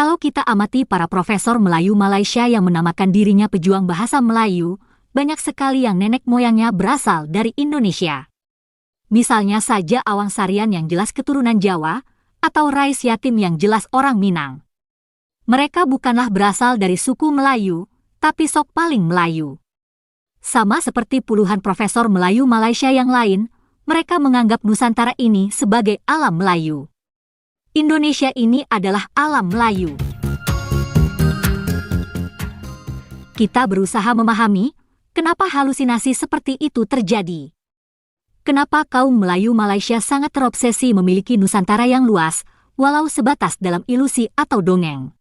Kalau kita amati para profesor Melayu Malaysia yang menamakan dirinya pejuang bahasa Melayu, banyak sekali yang nenek moyangnya berasal dari Indonesia. Misalnya saja Awang Sarian yang jelas keturunan Jawa, atau Rais Yatim yang jelas orang Minang. Mereka bukanlah berasal dari suku Melayu, tapi sok paling Melayu. Sama seperti puluhan profesor Melayu Malaysia yang lain, mereka menganggap Nusantara ini sebagai alam Melayu. Indonesia ini adalah alam Melayu. Kita berusaha memahami kenapa halusinasi seperti itu terjadi. Kenapa kaum Melayu Malaysia sangat terobsesi memiliki Nusantara yang luas, walau sebatas dalam ilusi atau dongeng?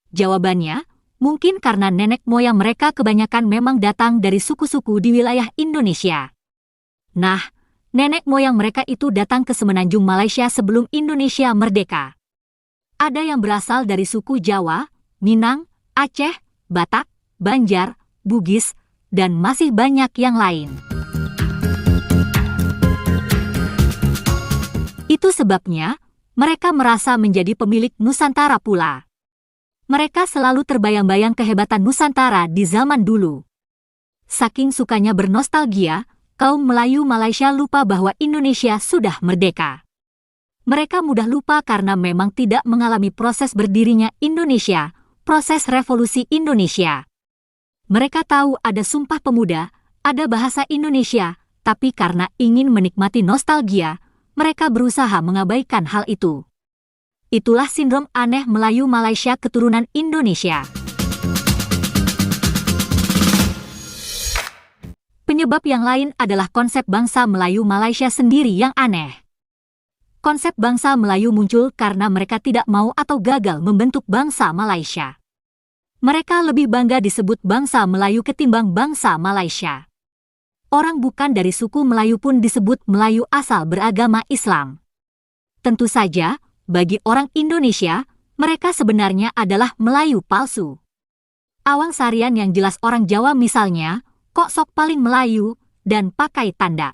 Jawabannya, mungkin karena nenek moyang mereka kebanyakan memang datang dari suku-suku di wilayah Indonesia. Nah, nenek moyang mereka itu datang ke semenanjung Malaysia sebelum Indonesia merdeka. Ada yang berasal dari suku Jawa, Minang, Aceh, Batak, Banjar, Bugis, dan masih banyak yang lain. Itu sebabnya, mereka merasa menjadi pemilik Nusantara pula. Mereka selalu terbayang-bayang kehebatan Nusantara di zaman dulu. Saking sukanya bernostalgia, kaum Melayu Malaysia lupa bahwa Indonesia sudah merdeka. Mereka mudah lupa karena memang tidak mengalami proses berdirinya Indonesia, proses revolusi Indonesia. Mereka tahu ada Sumpah Pemuda, ada bahasa Indonesia, tapi karena ingin menikmati nostalgia, mereka berusaha mengabaikan hal itu. Itulah sindrom aneh Melayu Malaysia keturunan Indonesia. Penyebab yang lain adalah konsep bangsa Melayu Malaysia sendiri yang aneh. Konsep bangsa Melayu muncul karena mereka tidak mau atau gagal membentuk bangsa Malaysia. Mereka lebih bangga disebut bangsa Melayu ketimbang bangsa Malaysia. Orang bukan dari suku Melayu pun disebut Melayu asal beragama Islam. Tentu saja, bagi orang Indonesia, mereka sebenarnya adalah Melayu palsu. Awang Sarian yang jelas orang Jawa misalnya, kok sok paling Melayu, dan pakai tanda.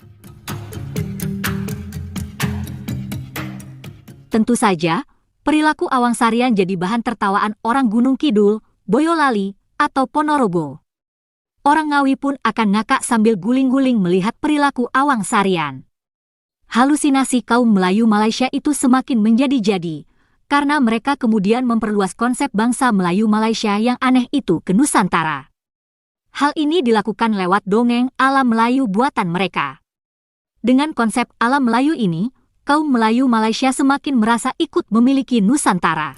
Tentu saja, perilaku Awang Sarian jadi bahan tertawaan orang Gunung Kidul, Boyolali, atau Ponorogo. Orang Ngawi pun akan ngakak sambil guling-guling melihat perilaku Awang Sarian. Halusinasi kaum Melayu Malaysia itu semakin menjadi-jadi, karena mereka kemudian memperluas konsep bangsa Melayu Malaysia yang aneh itu ke Nusantara. Hal ini dilakukan lewat dongeng ala Melayu buatan mereka. Dengan konsep ala Melayu ini, kaum Melayu Malaysia semakin merasa ikut memiliki Nusantara.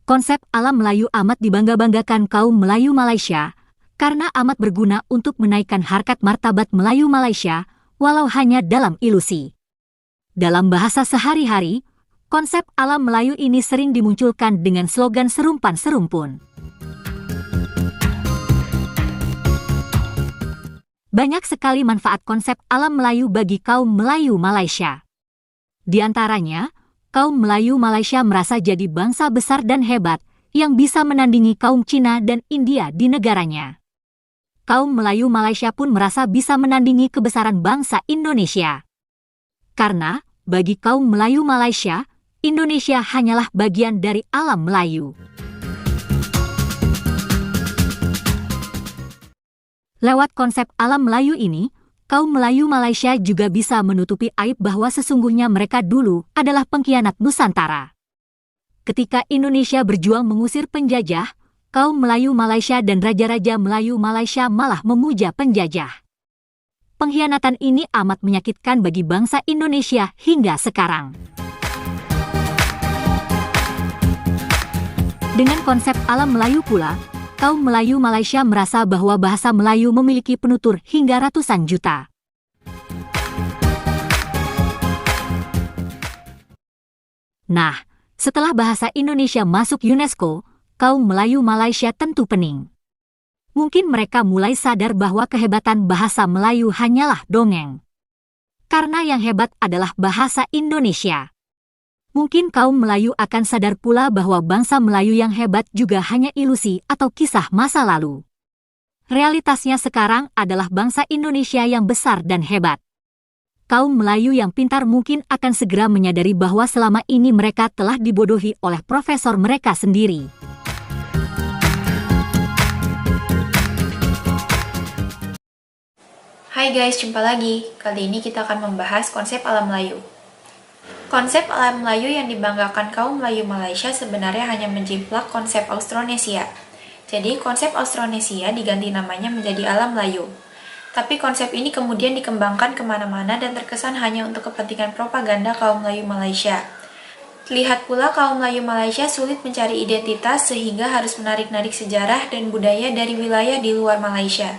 Konsep ala Melayu amat dibangga-banggakan kaum Melayu Malaysia, karena amat berguna untuk menaikkan harkat martabat Melayu Malaysia, walau hanya dalam ilusi. Dalam bahasa sehari-hari, konsep ala Melayu ini sering dimunculkan dengan slogan serumpan-serumpun. Banyak sekali manfaat konsep ala Melayu bagi kaum Melayu Malaysia. Di antaranya, kaum Melayu Malaysia merasa jadi bangsa besar dan hebat yang bisa menandingi kaum Cina dan India di negaranya. Kaum Melayu Malaysia pun merasa bisa menandingi kebesaran bangsa Indonesia. Karena, bagi kaum Melayu Malaysia, Indonesia hanyalah bagian dari alam Melayu. Lewat konsep alam Melayu ini, kaum Melayu Malaysia juga bisa menutupi aib bahwa sesungguhnya mereka dulu adalah pengkhianat Nusantara. Ketika Indonesia berjuang mengusir penjajah, kaum Melayu Malaysia dan raja-raja Melayu Malaysia malah memuja penjajah. Pengkhianatan ini amat menyakitkan bagi bangsa Indonesia hingga sekarang. Dengan konsep alam Melayu pula, kaum Melayu Malaysia merasa bahwa bahasa Melayu memiliki penutur hingga ratusan juta. Nah, setelah bahasa Indonesia masuk UNESCO, kaum Melayu Malaysia tentu pening. Mungkin mereka mulai sadar bahwa kehebatan bahasa Melayu hanyalah dongeng. Karena yang hebat adalah bahasa Indonesia. Mungkin kaum Melayu akan sadar pula bahwa bangsa Melayu yang hebat juga hanya ilusi atau kisah masa lalu. Realitasnya sekarang adalah bangsa Indonesia yang besar dan hebat. kaum Melayu yang pintar mungkin akan segera menyadari bahwa selama ini mereka telah dibodohi oleh profesor mereka sendiri. Hai guys, jumpa lagi. Kali ini kita akan membahas konsep alam Melayu. Konsep alam Melayu yang dibanggakan kaum Melayu Malaysia sebenarnya hanya menjiplak konsep Austronesia. Jadi konsep Austronesia diganti namanya menjadi alam Melayu. Tapi konsep ini kemudian dikembangkan kemana-mana dan terkesan hanya untuk kepentingan propaganda kaum Melayu Malaysia. Lihat pula kaum Melayu Malaysia sulit mencari identitas sehingga harus menarik-narik sejarah dan budaya dari wilayah di luar Malaysia.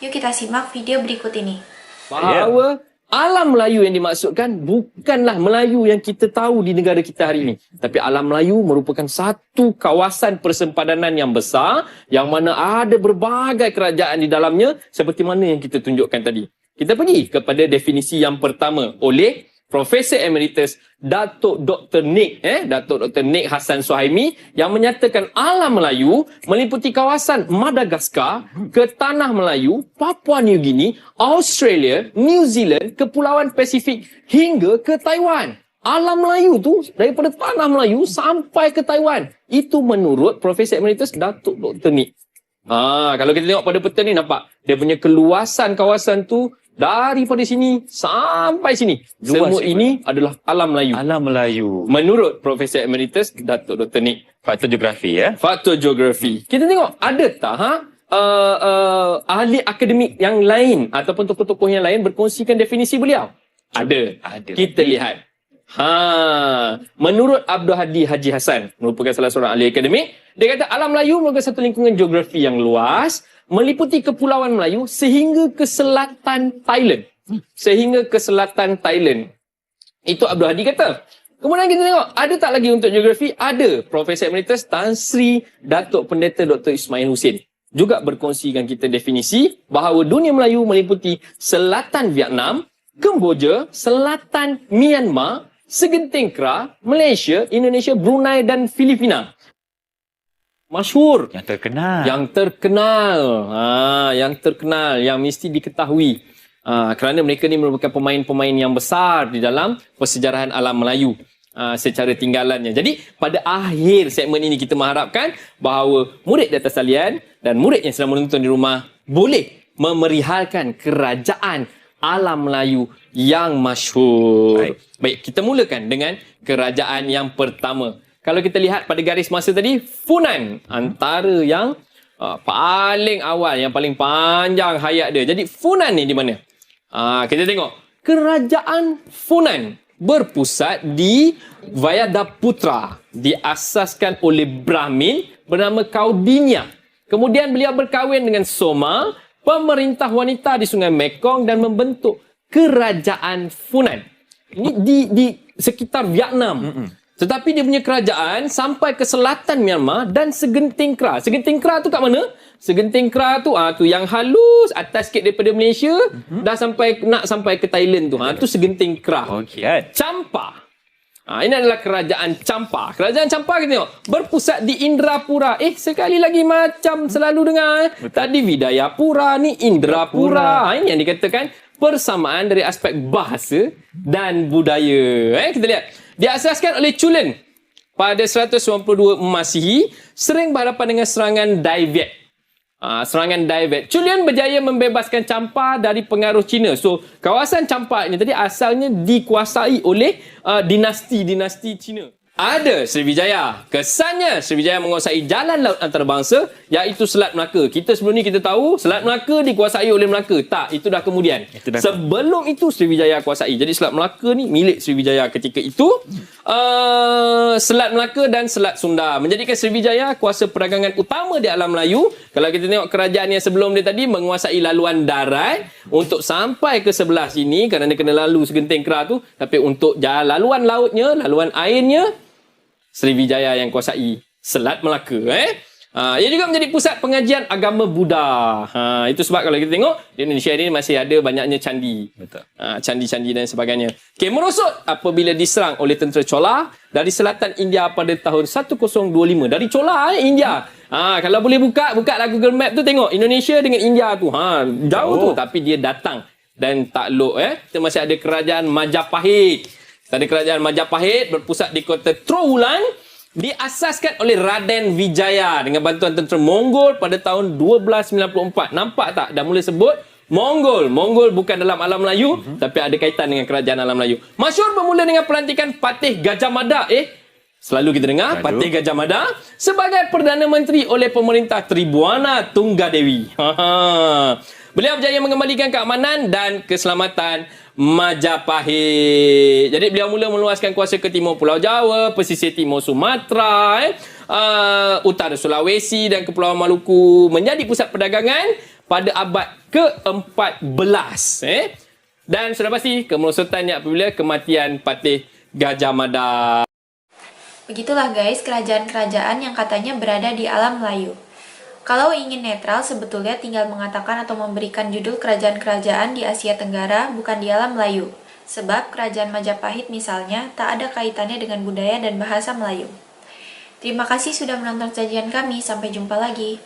Yuk kita simak video berikut ini. Bahawa alam Melayu yang dimaksudkan bukanlah Melayu yang kita tahu di negara kita hari ini. Tapi alam Melayu merupakan satu kawasan persempadanan yang besar yang mana ada berbagai kerajaan di dalamnya seperti mana yang kita tunjukkan tadi. Kita pergi kepada definisi yang pertama oleh Profesor Emeritus Datuk Dr. Nick Hassan Suhaimi yang menyatakan alam Melayu meliputi kawasan Madagaskar ke Tanah Melayu, Papua New Guinea, Australia, New Zealand, Kepulauan Pasifik hingga ke Taiwan. Alam Melayu tu daripada Tanah Melayu sampai ke Taiwan. Itu menurut Profesor Emeritus Datuk Dr. Nick. Kalau kita tengok pada peta ni nampak dia punya keluasan kawasan tu daripada sini sampai sini. Semua ini adalah alam Melayu. Alam Melayu. Menurut Profesor Emeritus Datuk Dr. Nick. Faktor geografi ya. Faktor geografi. Kita tengok ada tak ahli akademik yang lain ataupun tokoh-tokoh yang lain berkongsikan definisi beliau? Ada. Kita lihat. Menurut Abdul Hadi Haji Hassan, merupakan salah seorang ahli akademik, dia kata alam Melayu merupakan satu lingkungan geografi yang luas, meliputi kepulauan Melayu sehingga ke selatan Thailand. Itu Abdul Hadi kata. Kemudian kita tengok, ada tak lagi untuk geografi? Ada. Profesor Emeritus Tan Sri Datuk Pendeta Dr. Ismail Husin juga berkongsikan kita definisi bahawa dunia Melayu meliputi selatan Vietnam, Kemboja, selatan Myanmar, segenting Kra, Malaysia, Indonesia, Brunei dan Filipina. Masyhur. Yang terkenal, yang mesti diketahui. Kerana mereka ni merupakan pemain-pemain yang besar di dalam persejarahan alam Melayu secara tinggalannya. Jadi pada akhir segmen ini kita mengharapkan bahawa murid di atas talian dan murid yang sedang menonton di rumah boleh memerihalkan kerajaan alam Melayu yang masyhur. Baik, kita mulakan dengan kerajaan yang pertama. Kalau kita lihat pada garis masa tadi, Funan antara yang paling awal, yang paling panjang hayat dia. Jadi Funan ni di mana? Kita tengok. Kerajaan Funan berpusat di Vayadaputra. Diasaskan oleh Brahmin bernama Kaudinya. Kemudian beliau berkahwin dengan Soma, pemerintah wanita di Sungai Mekong dan membentuk kerajaan Funan. Ini di sekitar Vietnam. Tetapi dia punya kerajaan sampai ke selatan Myanmar dan Segenting Kra. Segenting Kra tu kat mana? Segenting Kra tu yang halus atas sikit daripada Malaysia, dah sampai ke Thailand tu. Tu Segenting Kra. Okey. Champa. Ini adalah kerajaan Champa. Kerajaan Champa kita tengok berpusat di Indrapura. Sekali lagi macam selalu dengar. Tadi Vidayapura, ni Indrapura. Ini yang dikatakan persamaan dari aspek bahasa dan budaya. Kita lihat. Diasaskan oleh Chulen pada 192 Masihi, sering berhadapan dengan serangan Dai Viet. Chulen berjaya membebaskan Champa dari pengaruh Cina. So, kawasan Champa ini tadi asalnya dikuasai oleh dinasti-dinasti Cina. Ada Sriwijaya. Kesannya Sriwijaya menguasai jalan laut antarabangsa iaitu Selat Melaka. Kita sebelum ni kita tahu Selat Melaka dikuasai oleh Melaka. Tak, itu dah kemudian. Sebelum itu Sriwijaya kuasai. Jadi Selat Melaka ni milik Sriwijaya ketika itu. Selat Melaka dan Selat Sunda menjadikan Sriwijaya kuasa perdagangan utama di alam Melayu. Kalau kita tengok kerajaan yang sebelum dia tadi menguasai laluan darat untuk sampai ke sebelah sini kerana dia kena lalu Segenting Kra tu, tapi untuk laluan lautnya, laluan airnya Sriwijaya yang kuasai Selat Melaka. Ia juga menjadi pusat pengajian agama Buddha. Itu sebab kalau kita tengok di Indonesia ini masih ada banyaknya candi. Betul. Candi-candi dan sebagainya. Merosot apabila diserang oleh tentera Chola dari selatan India pada tahun 1025. Dari Chola India. Kalau boleh buka lah Google Map tu, tengok Indonesia dengan India tu. Jauh tu, tapi dia datang dan takluk. Kita masih ada kerajaan Majapahit. Kita ada kerajaan Majapahit berpusat di kota Trowulan, diasaskan oleh Raden Wijaya dengan bantuan tentera Mongol pada tahun 1294. Nampak tak? Dah mula sebut Mongol. Mongol bukan dalam alam Melayu, tapi ada kaitan dengan kerajaan alam Melayu. Masyhur bermula dengan pelantikan Patih Gajah Mada. Selalu kita dengar Patih Gajah Mada sebagai Perdana Menteri oleh pemerintah Tribuana Tunggadewi. Beliau berjaya mengembalikan keamanan dan keselamatan Majapahit. Jadi beliau mula meluaskan kuasa ke timur Pulau Jawa, pesisir timur Sumatera, utara Sulawesi dan Kepulauan Maluku menjadi pusat perdagangan pada abad ke-14. Dan sudah pasti kemerosotannya apabila kematian Patih Gajah Mada. Begitulah guys, kerajaan-kerajaan yang katanya berada di alam Melayu. Kalau ingin netral, sebetulnya tinggal mengatakan atau memberikan judul kerajaan-kerajaan di Asia Tenggara, bukan di alam Melayu. Sebab kerajaan Majapahit misalnya, tak ada kaitannya dengan budaya dan bahasa Melayu. Terima kasih sudah menonton sajian kami, sampai jumpa lagi.